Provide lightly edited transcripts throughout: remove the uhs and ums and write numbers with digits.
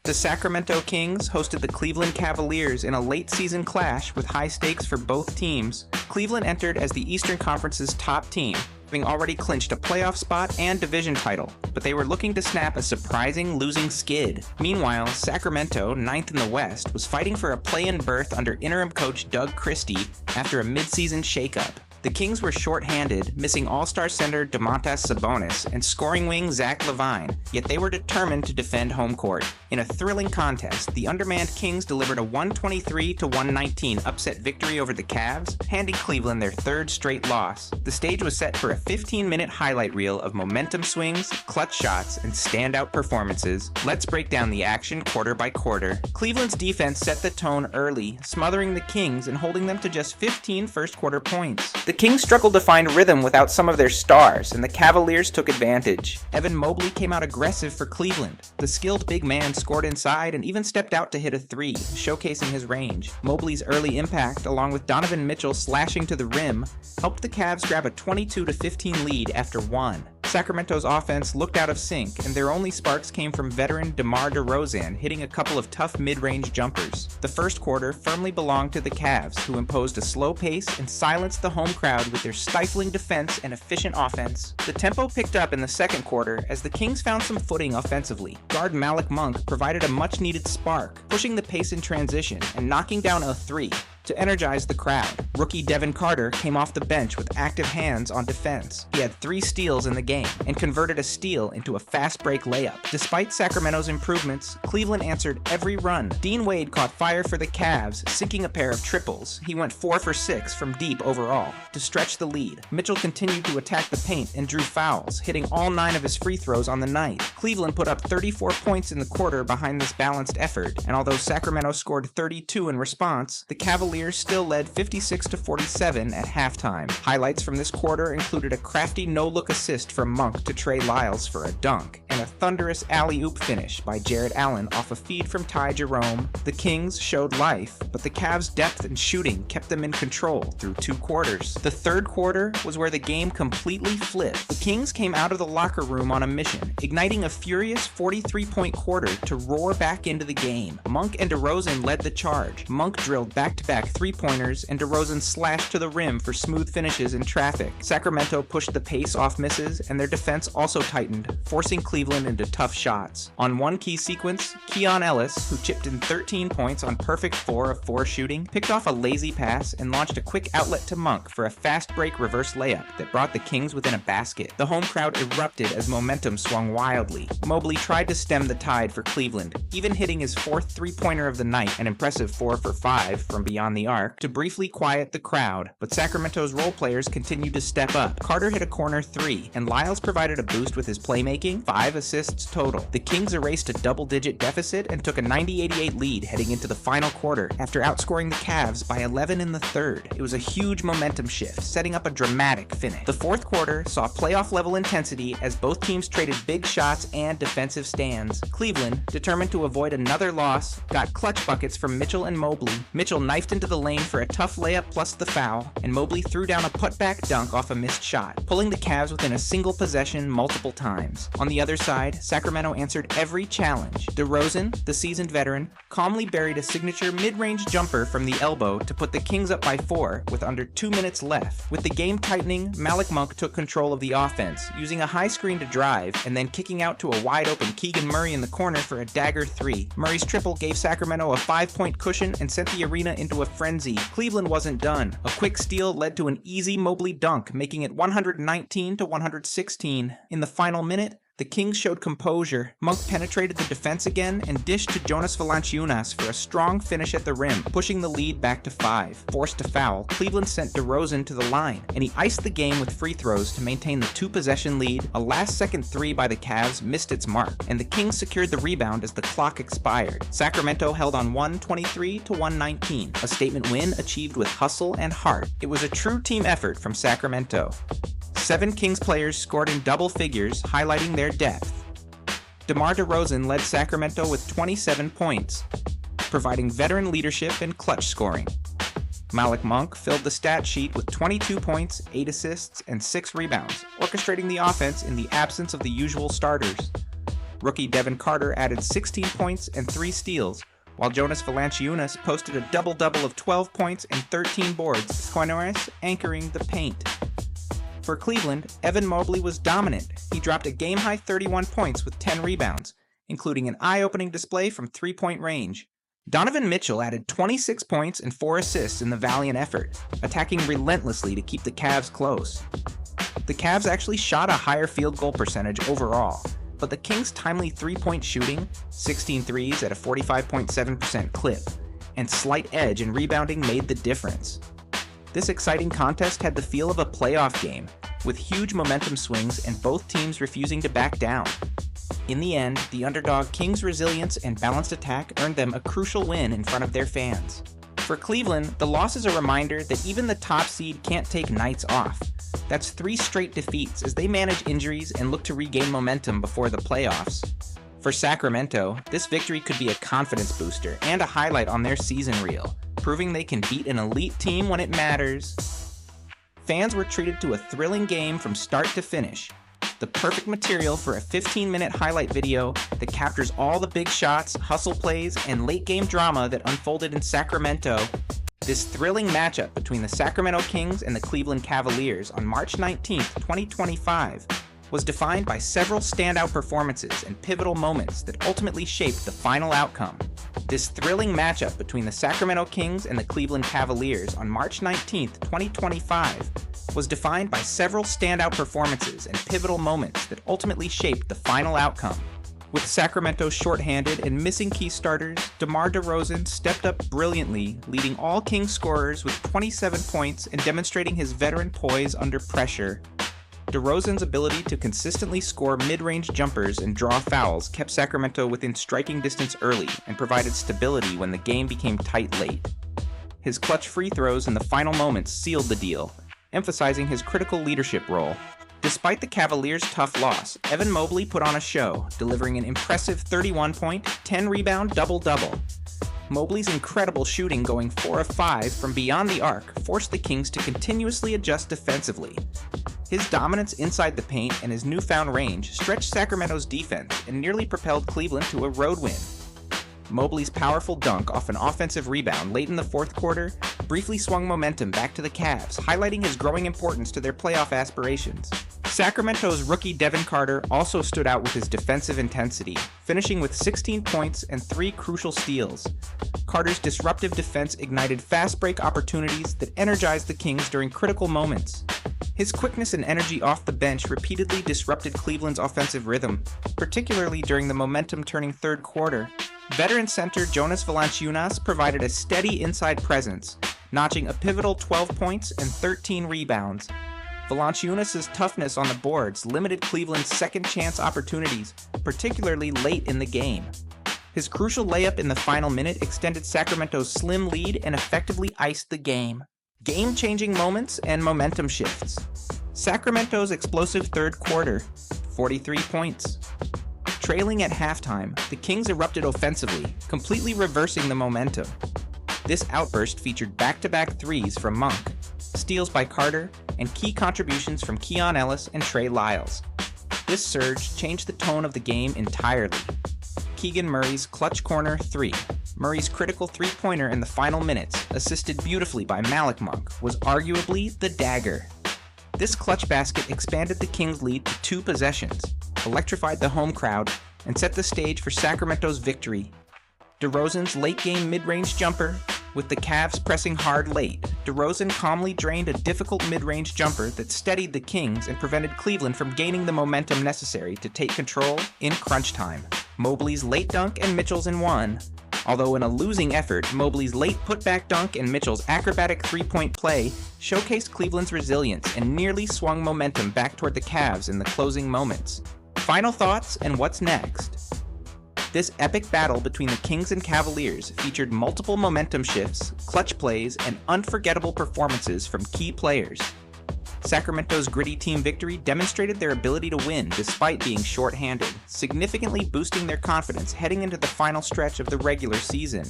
The Sacramento Kings hosted the Cleveland Cavaliers in a late-season clash with high stakes for both teams. Cleveland entered as the Eastern Conference's top team, having already clinched a playoff spot and division title, but they were looking to snap a surprising losing skid. Meanwhile, Sacramento, ninth in the West, was fighting for a play-in berth under interim coach Doug Christie after a midseason shakeup. The Kings were short-handed, missing all-star center Domantas Sabonis and scoring wing Zach LaVine, yet they were determined to defend home court. In a thrilling contest, the undermanned Kings delivered a 123-119 upset victory over the Cavs, handing Cleveland their third straight loss. The stage was set for a 15-minute highlight reel of momentum swings, clutch shots, and standout performances. Let's break down the action quarter by quarter. Cleveland's defense set the tone early, smothering the Kings and holding them to just 15 first-quarter points. The Kings struggled to find rhythm without some of their stars, and the Cavaliers took advantage. Evan Mobley came out aggressive for Cleveland. The skilled big man scored inside and even stepped out to hit a three, showcasing his range. Mobley's early impact, along with Donovan Mitchell slashing to the rim, helped the Cavs grab a 22-15 lead after one. Sacramento's offense looked out of sync, and their only sparks came from veteran DeMar DeRozan hitting a couple of tough mid-range jumpers. The first quarter firmly belonged to the Cavs, who imposed a slow pace and silenced the home crowd with their stifling defense and efficient offense. The tempo picked up in the second quarter as the Kings found some footing offensively. Guard Malik Monk provided a much-needed spark, pushing the pace in transition and knocking down a three to energize the crowd. Rookie Devin Carter came off the bench with active hands on defense. He had 3 steals in the game and converted a steal into a fast break layup. Despite Sacramento's improvements, Cleveland answered every run. Dean Wade caught fire for the Cavs, sinking a pair of triples. He went 4 for 6 from deep overall to stretch the lead. Mitchell continued to attack the paint and drew fouls, hitting all 9 of his free throws on the night. Cleveland put up 34 points in the quarter behind this balanced effort, and although Sacramento scored 32 in response, the Cavaliers still led 56-47 at halftime. Highlights from this quarter included a crafty no-look assist from Monk to Trey Lyles for a dunk, and a thunderous alley-oop finish by Jared Allen off a feed from Ty Jerome. The Kings showed life, but the Cavs' depth and shooting kept them in control through 2 quarters. The third quarter was where the game completely flipped. The Kings came out of the locker room on a mission, igniting a furious 43-point quarter to roar back into the game. Monk and DeRozan led the charge. Monk drilled back-to-back three-pointers, and DeRozan slashed to the rim for smooth finishes in traffic. Sacramento pushed the pace off misses, and their defense also tightened, forcing Cleveland into tough shots. On one key sequence, Keon Ellis, who chipped in 13 points on perfect 4 of 4 shooting, picked off a lazy pass and launched a quick outlet to Monk for a fast-break reverse layup that brought the Kings within a basket. The home crowd erupted as momentum swung wildly. Mobley tried to stem the tide for Cleveland, even hitting his 4th three-pointer of the night, an impressive 4 for 5 from beyond the arc, to briefly quiet the crowd, but Sacramento's role players continued to step up. Carter hit a corner 3, and Lyles provided a boost with his playmaking, 5 assists total. The Kings erased a double-digit deficit and took a 90-88 lead heading into the final quarter after outscoring the Cavs by 11 in the third. It was a huge momentum shift, setting up a dramatic finish. The fourth quarter saw playoff-level intensity as both teams traded big shots and defensive stands. Cleveland, determined to avoid another loss, got clutch buckets from Mitchell and Mobley. Mitchell knifed into the lane for a tough layup plus the foul, and Mobley threw down a putback dunk off a missed shot, pulling the Cavs within a single possession multiple times. On the other side, Sacramento answered every challenge. DeRozan, the seasoned veteran, calmly buried a signature mid-range jumper from the elbow to put the Kings up by 4 with under 2 minutes left. With the game tightening, Malik Monk took control of the offense, using a high screen to drive and then kicking out to a wide-open Keegan Murray in the corner for a dagger 3. Murray's triple gave Sacramento a 5-point cushion and sent the arena into a frenzy. Cleveland wasn't done. A quick steal led to an easy Mobley dunk, making it 119-116. In the final minute, the Kings showed composure. Monk penetrated the defense again and dished to Jonas Valanciunas for a strong finish at the rim, pushing the lead back to 5. Forced to foul, Cleveland sent DeRozan to the line, and he iced the game with free throws to maintain the 2-possession lead. A last-second 3 by the Cavs missed its mark, and the Kings secured the rebound as the clock expired. Sacramento held on 123-119, a statement win achieved with hustle and heart. It was a true team effort from Sacramento. 7 Kings players scored in double figures, highlighting their depth. DeMar DeRozan led Sacramento with 27 points, providing veteran leadership and clutch scoring. Malik Monk filled the stat sheet with 22 points, 8 assists, and 6 rebounds, orchestrating the offense in the absence of the usual starters. Rookie Devin Carter added 16 points and 3 steals, while Jonas Valanciunas posted a double-double of 12 points and 13 boards, Squanorous anchoring the paint. For Cleveland, Evan Mobley was dominant. He dropped a game-high 31 points with 10 rebounds, including an eye-opening display from three-point range. Donovan Mitchell added 26 points and 4 assists in the valiant effort, attacking relentlessly to keep the Cavs close. The Cavs actually shot a higher field goal percentage overall, but the Kings' timely three-point shooting, 16 threes at a 45.7% clip, and slight edge in rebounding made the difference. This exciting contest had the feel of a playoff game, with huge momentum swings and both teams refusing to back down. In the end, the underdog Kings' resilience and balanced attack earned them a crucial win in front of their fans. For Cleveland, the loss is a reminder that even the top seed can't take nights off. That's 3 straight defeats as they manage injuries and look to regain momentum before the playoffs. For Sacramento, this victory could be a confidence booster and a highlight on their season reel, proving they can beat an elite team when it matters. Fans were treated to a thrilling game from start to finish. The perfect material for a 15-minute highlight video that captures all the big shots, hustle plays, and late-game drama that unfolded in Sacramento. This thrilling matchup between the Sacramento Kings and the Cleveland Cavaliers on March 19, 2025, was defined by several standout performances and pivotal moments that ultimately shaped the final outcome. This thrilling matchup between the Sacramento Kings and the Cleveland Cavaliers on March 19, 2025, was defined by several standout performances and pivotal moments that ultimately shaped the final outcome. With Sacramento shorthanded and missing key starters, DeMar DeRozan stepped up brilliantly, leading all Kings scorers with 27 points and demonstrating his veteran poise under pressure. DeRozan's ability to consistently score mid-range jumpers and draw fouls kept Sacramento within striking distance early and provided stability when the game became tight late. His clutch free throws in the final moments sealed the deal, emphasizing his critical leadership role. Despite the Cavaliers' tough loss, Evan Mobley put on a show, delivering an impressive 31-point, 10-rebound double-double. Mobley's incredible shooting going 4 of 5 from beyond the arc forced the Kings to continuously adjust defensively. His dominance inside the paint and his newfound range stretched Sacramento's defense and nearly propelled Cleveland to a road win. Mobley's powerful dunk off an offensive rebound late in the fourth quarter briefly swung momentum back to the Cavs, highlighting his growing importance to their playoff aspirations. Sacramento's rookie Devin Carter also stood out with his defensive intensity, finishing with 16 points and 3 crucial steals. Carter's disruptive defense ignited fast break opportunities that energized the Kings during critical moments. His quickness and energy off the bench repeatedly disrupted Cleveland's offensive rhythm, particularly during the momentum-turning third quarter. Veteran center Jonas Valanciunas provided a steady inside presence, notching a pivotal 12 points and 13 rebounds. Valanciunas' toughness on the boards limited Cleveland's second-chance opportunities, particularly late in the game. His crucial layup in the final minute extended Sacramento's slim lead and effectively iced the game. Game-changing moments and momentum shifts. Sacramento's explosive third quarter, 43 points. Trailing at halftime, the Kings erupted offensively, completely reversing the momentum. This outburst featured back-to-back threes from Monk, steals by Carter, and key contributions from Keon Ellis and Trey Lyles. This surge changed the tone of the game entirely. Keegan Murray's clutch corner 3, Murray's critical three-pointer in the final minutes, assisted beautifully by Malik Monk, was arguably the dagger. This clutch basket expanded the Kings' lead to 2 possessions, electrified the home crowd, and set the stage for Sacramento's victory. DeRozan's late-game mid-range jumper, with the Cavs pressing hard late, DeRozan calmly drained a difficult mid-range jumper that steadied the Kings and prevented Cleveland from gaining the momentum necessary to take control in crunch time. Mobley's late dunk and Mitchell's in one. Although in a losing effort, Mobley's late putback dunk and Mitchell's acrobatic three-point play showcased Cleveland's resilience and nearly swung momentum back toward the Cavs in the closing moments. Final thoughts and what's next? This epic battle between the Kings and Cavaliers featured multiple momentum shifts, clutch plays, and unforgettable performances from key players. Sacramento's gritty team victory demonstrated their ability to win despite being short-handed, significantly boosting their confidence heading into the final stretch of the regular season.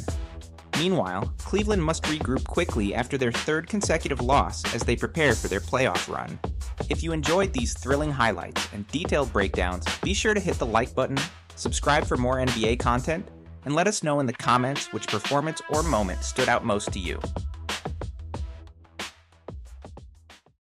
Meanwhile, Cleveland must regroup quickly after their 3rd consecutive loss as they prepare for their playoff run. If you enjoyed these thrilling highlights and detailed breakdowns, be sure to hit the like button, Subscribe for more NBA content, and let us know in the comments which performance or moment stood out most to you.